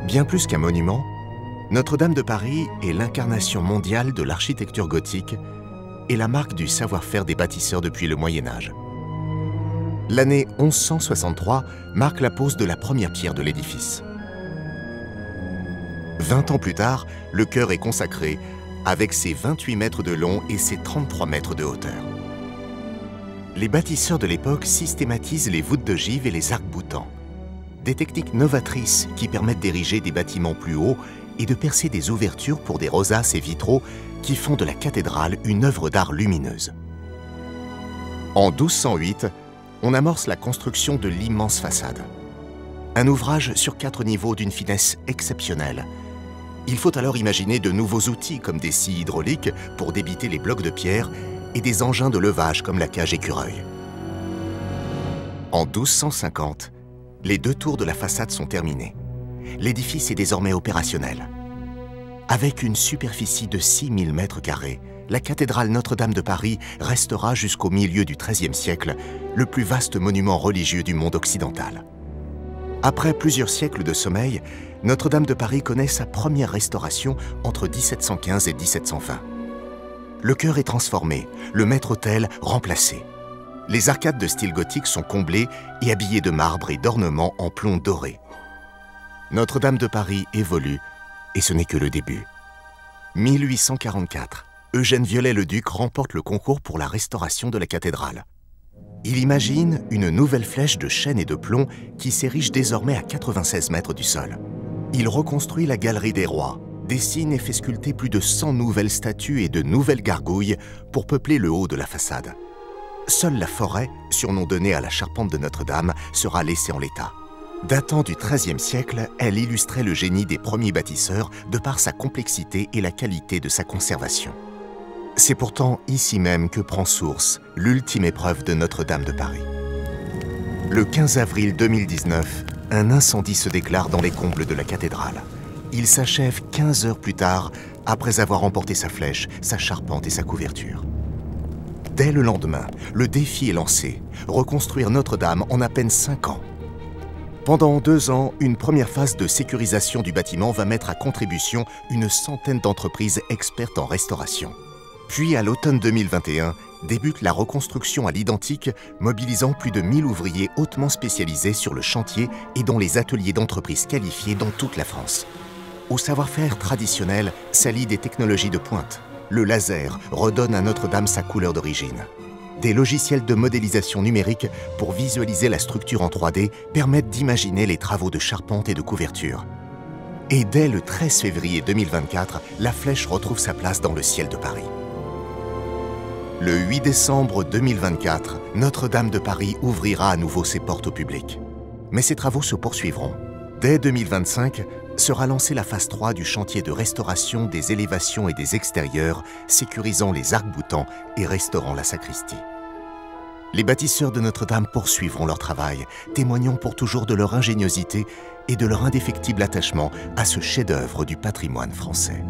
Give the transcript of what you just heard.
Bien plus qu'un monument, Notre-Dame de Paris est l'incarnation mondiale de l'architecture gothique et la marque du savoir-faire des bâtisseurs depuis le Moyen-Âge. L'année 1163 marque la pose de la première pierre de l'édifice. 20 ans plus tard, le chœur est consacré avec ses 28 mètres de long et ses 33 mètres de hauteur. Les bâtisseurs de l'époque systématisent les voûtes d'ogive et les arcs-boutants, des techniques novatrices qui permettent d'ériger des bâtiments plus hauts et de percer des ouvertures pour des rosaces et vitraux qui font de la cathédrale une œuvre d'art lumineuse. En 1208, on amorce la construction de l'immense façade. Un ouvrage sur 4 niveaux d'une finesse exceptionnelle. Il faut alors imaginer de nouveaux outils comme des scies hydrauliques pour débiter les blocs de pierre et des engins de levage comme la cage écureuil. En 1250, les 2 tours de la façade sont terminées. L'édifice est désormais opérationnel. Avec une superficie de 6000 m², la cathédrale Notre-Dame de Paris restera jusqu'au milieu du XIIIe siècle le plus vaste monument religieux du monde occidental. Après plusieurs siècles de sommeil, Notre-Dame de Paris connaît sa première restauration entre 1715 et 1720. Le chœur est transformé, le maître-autel remplacé. Les arcades de style gothique sont comblées et habillées de marbre et d'ornements en plomb doré. Notre-Dame de Paris évolue, et ce n'est que le début. 1844, Eugène Viollet-le-Duc remporte le concours pour la restauration de la cathédrale. Il imagine une nouvelle flèche de chêne et de plomb qui s'érige désormais à 96 mètres du sol. Il reconstruit la galerie des rois, dessine et fait sculpter plus de 100 nouvelles statues et de nouvelles gargouilles pour peupler le haut de la façade. Seule la forêt, surnom donné à la charpente de Notre-Dame, sera laissée en l'état. Datant du XIIIe siècle, elle illustrait le génie des premiers bâtisseurs de par sa complexité et la qualité de sa conservation. C'est pourtant ici même que prend source l'ultime épreuve de Notre-Dame de Paris. Le 15 avril 2019, un incendie se déclare dans les combles de la cathédrale. Il s'achève 15 heures plus tard, après avoir emporté sa flèche, sa charpente et sa couverture. Dès le lendemain, le défi est lancé, reconstruire Notre-Dame en à peine 5 ans. Pendant 2 ans, une première phase de sécurisation du bâtiment va mettre à contribution une centaine d'entreprises expertes en restauration. Puis, à l'automne 2021, débute la reconstruction à l'identique, mobilisant plus de 1000 ouvriers hautement spécialisés sur le chantier et dont les ateliers d'entreprises qualifiés dans toute la France. Au savoir-faire traditionnel s'allient des technologies de pointe. Le laser redonne à Notre-Dame sa couleur d'origine. Des logiciels de modélisation numérique pour visualiser la structure en 3D permettent d'imaginer les travaux de charpente et de couverture. Et dès le 13 février 2024, la flèche retrouve sa place dans le ciel de Paris. Le 8 décembre 2024, Notre-Dame de Paris ouvrira à nouveau ses portes au public. Mais ces travaux se poursuivront. Dès 2025, sera lancée la phase 3 du chantier de restauration des élévations et des extérieurs, sécurisant les arcs-boutants et restaurant la sacristie. Les bâtisseurs de Notre-Dame poursuivront leur travail, témoignant pour toujours de leur ingéniosité et de leur indéfectible attachement à ce chef-d'œuvre du patrimoine français.